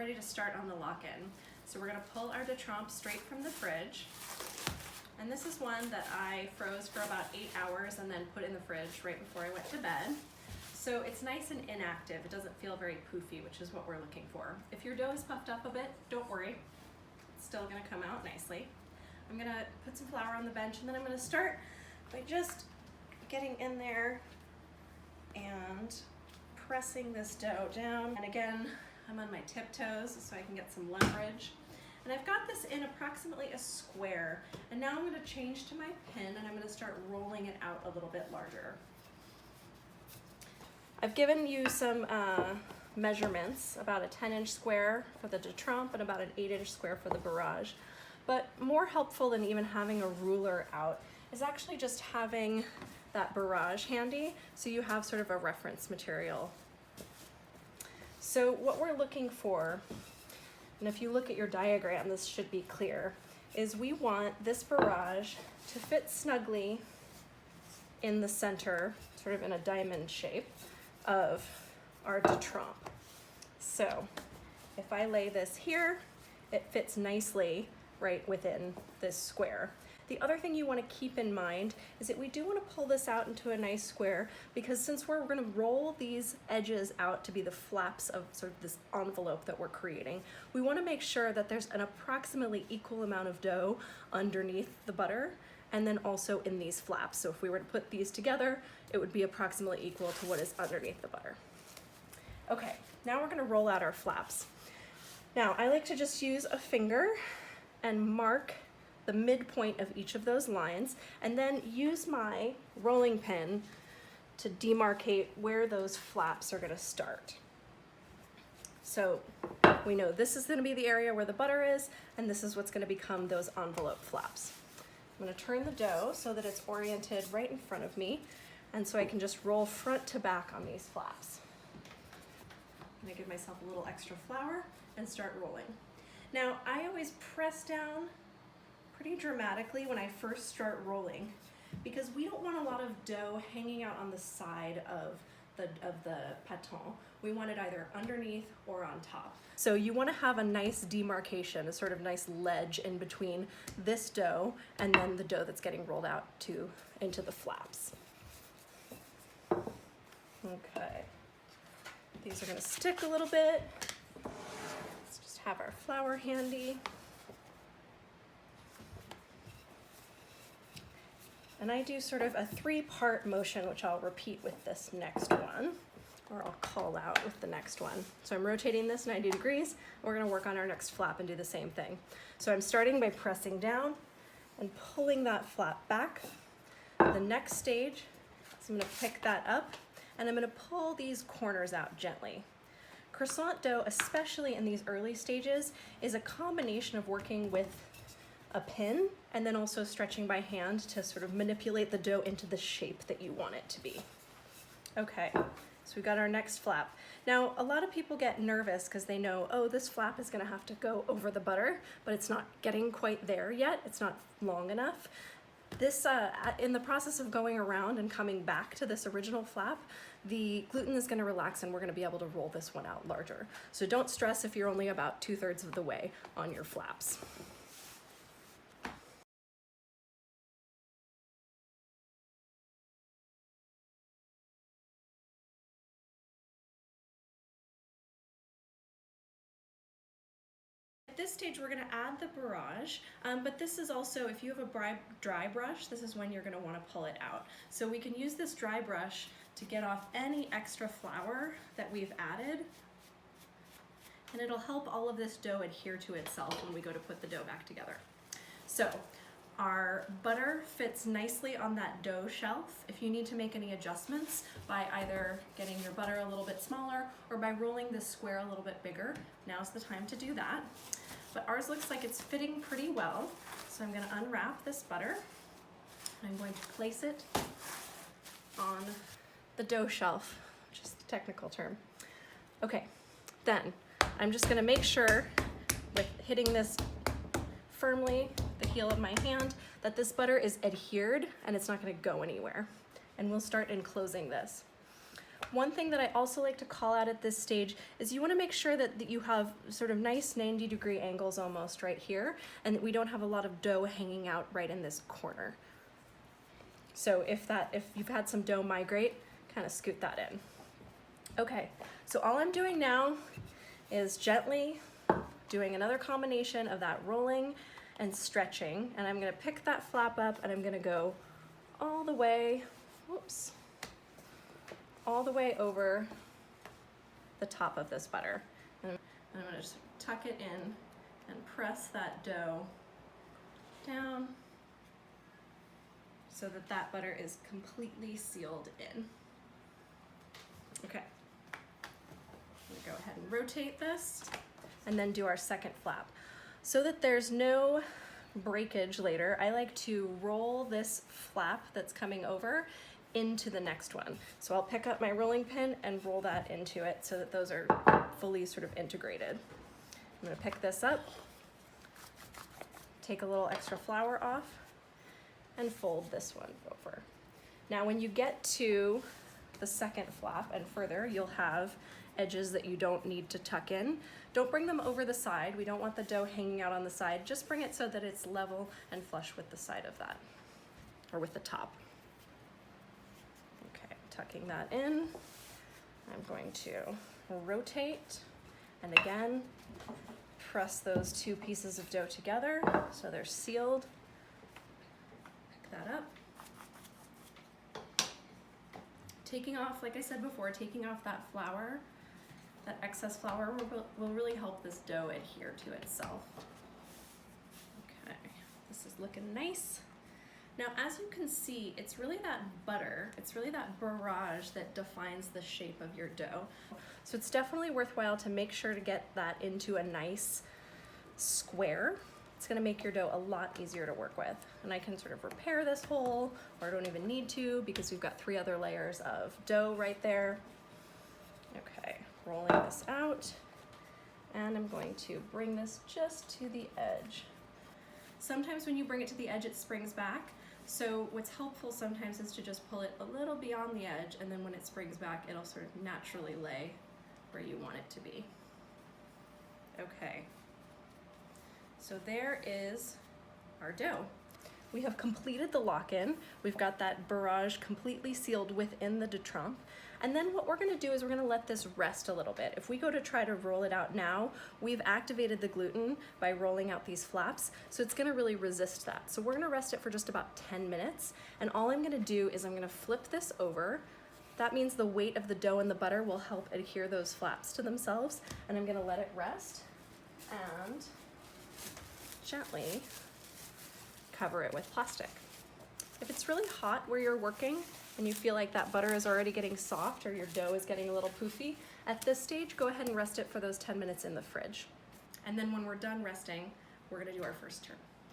ready to start on the lock-in. So we're gonna pull our de trempe straight from the fridge. And this is one that I froze for about 8 hours and then put in the fridge right before I went to bed. So it's nice and inactive. It doesn't feel very poofy, which is what we're looking for. If your dough is puffed up a bit, don't worry. It's still gonna come out nicely. I'm gonna put some flour on the bench and then I'm gonna start by just getting in there and pressing this dough down. And again, I'm on my tiptoes so I can get some leverage. And I've got this in approximately a square. And now I'm gonna change to my pin and I'm gonna start rolling it out a little bit larger. I've given you some measurements, about a 10-inch square for the de trempe and about an 8-inch square for the barrage. But more helpful than even having a ruler out is actually just having that barrage handy so you have sort of a reference material. So what we're looking for, and if you look at your diagram, this should be clear, is we want this barrage to fit snugly in the center, sort of in a diamond shape, of our de trempe. So if I lay this here, it fits nicely right within this square. The other thing you want to keep in mind is that we do want to pull this out into a nice square, because since we're going to roll these edges out to be the flaps of sort of this envelope that we're creating, we want to make sure that there's an approximately equal amount of dough underneath the butter and then also in these flaps. So if we were to put these together, it would be approximately equal to what is underneath the butter. Okay, now we're going to roll out our flaps. Now I like to just use a finger and mark the midpoint of each of those lines, and then use my rolling pin to demarcate where those flaps are going to start. So we know this is going to be the area where the butter is, and this is what's going to become those envelope flaps. I'm going to turn the dough so that it's oriented right in front of me, and so I can just roll front to back on these flaps. I'm going to give myself a little extra flour and start rolling. Now I always press down pretty dramatically when I first start rolling, because we don't want a lot of dough hanging out on the side of the paton. We want it either underneath or on top. So you want to have a nice demarcation, a sort of nice ledge in between this dough and then the dough that's getting rolled out into the flaps. Okay, these are going to stick a little bit. Let's just have our flour handy. And I do sort of a 3-part motion, which I'll repeat with this next one, or I'll call out with the next one. So I'm rotating this 90 degrees. We're gonna work on our next flap and do the same thing. So I'm starting by pressing down and pulling that flap back. The next stage is I'm gonna pick that up and I'm gonna pull these corners out gently. Croissant dough, especially in these early stages, is a combination of working with a pin and then also stretching by hand to sort of manipulate the dough into the shape that you want it to be. Okay, so we've got our next flap. Now, a lot of people get nervous because they know, oh, this flap is gonna have to go over the butter, but it's not getting quite there yet. It's not long enough. This, in the process of going around and coming back to this original flap, the gluten is gonna relax and we're gonna be able to roll this one out larger. So don't stress if you're only about 2/3 of the way on your flaps. At this stage, we're going to add the barrage, but this is also, if you have a dry brush, this is when you're going to want to pull it out. So we can use this dry brush to get off any extra flour that we've added, and it'll help all of this dough adhere to itself when we go to put the dough back together. So our butter fits nicely on that dough shelf. If you need to make any adjustments by either getting your butter a little bit smaller or by rolling this square a little bit bigger, now's the time to do that. But ours looks like it's fitting pretty well. So I'm going to unwrap this butter and I'm going to place it on the dough shelf, which is the technical term. Okay, then I'm just going to make sure with hitting this firmly, the heel of my hand, that this butter is adhered and it's not going to go anywhere. And we'll start enclosing this. One thing that I also like to call out at this stage is you want to make sure that you have sort of nice 90-degree angles almost right here, and that we don't have a lot of dough hanging out right in this corner. So if you've had some dough migrate, kind of scoot that in. Okay, so all I'm doing now is gently doing another combination of that rolling and stretching, and I'm gonna pick that flap up and I'm gonna go all the way, whoops, all the way over the top of this butter. And I'm gonna just tuck it in and press that dough down so that that butter is completely sealed in. Okay, I'm gonna go ahead and rotate this and then do our second flap. So that there's no breakage later, I like to roll this flap that's coming over into the next one. So I'll pick up my rolling pin and roll that into it so that those are fully sort of integrated. I'm gonna pick this up, take a little extra flour off, and fold this one over. Now when you get to the second flap and further, you'll have edges that you don't need to tuck in. Don't bring them over the side. We don't want the dough hanging out on the side. Just bring it so that it's level and flush with the side of that, or with the top. Okay, tucking that in. I'm going to rotate and again, press those two pieces of dough together so they're sealed. Pick that up. Taking off, like I said before, taking off that flour, that excess flour will really help this dough adhere to itself. Okay, this is looking nice. Now, as you can see, it's really that butter, it's really that barrage that defines the shape of your dough. So it's definitely worthwhile to make sure to get that into a nice square. It's gonna make your dough a lot easier to work with. And I can sort of repair this hole, or I don't even need to because we've got 3 other layers of dough right there. Okay, rolling this out. And I'm going to bring this just to the edge. Sometimes when you bring it to the edge, it springs back. So what's helpful sometimes is to just pull it a little beyond the edge, and then when it springs back, it'll sort of naturally lay where you want it to be. Okay. So there is our dough. We have completed the lock-in. We've got that barrage completely sealed within the détrempe. And then what we're gonna do is we're gonna let this rest a little bit. If we go to try to roll it out now, we've activated the gluten by rolling out these flaps, so it's gonna really resist that. So we're gonna rest it for just about 10 minutes. And all I'm gonna do is I'm gonna flip this over. That means the weight of the dough and the butter will help adhere those flaps to themselves. And I'm gonna let it rest and gently cover it with plastic. If it's really hot where you're working and you feel like that butter is already getting soft or your dough is getting a little poofy, at this stage, go ahead and rest it for those 10 minutes in the fridge. And then when we're done resting, we're gonna do our first turn.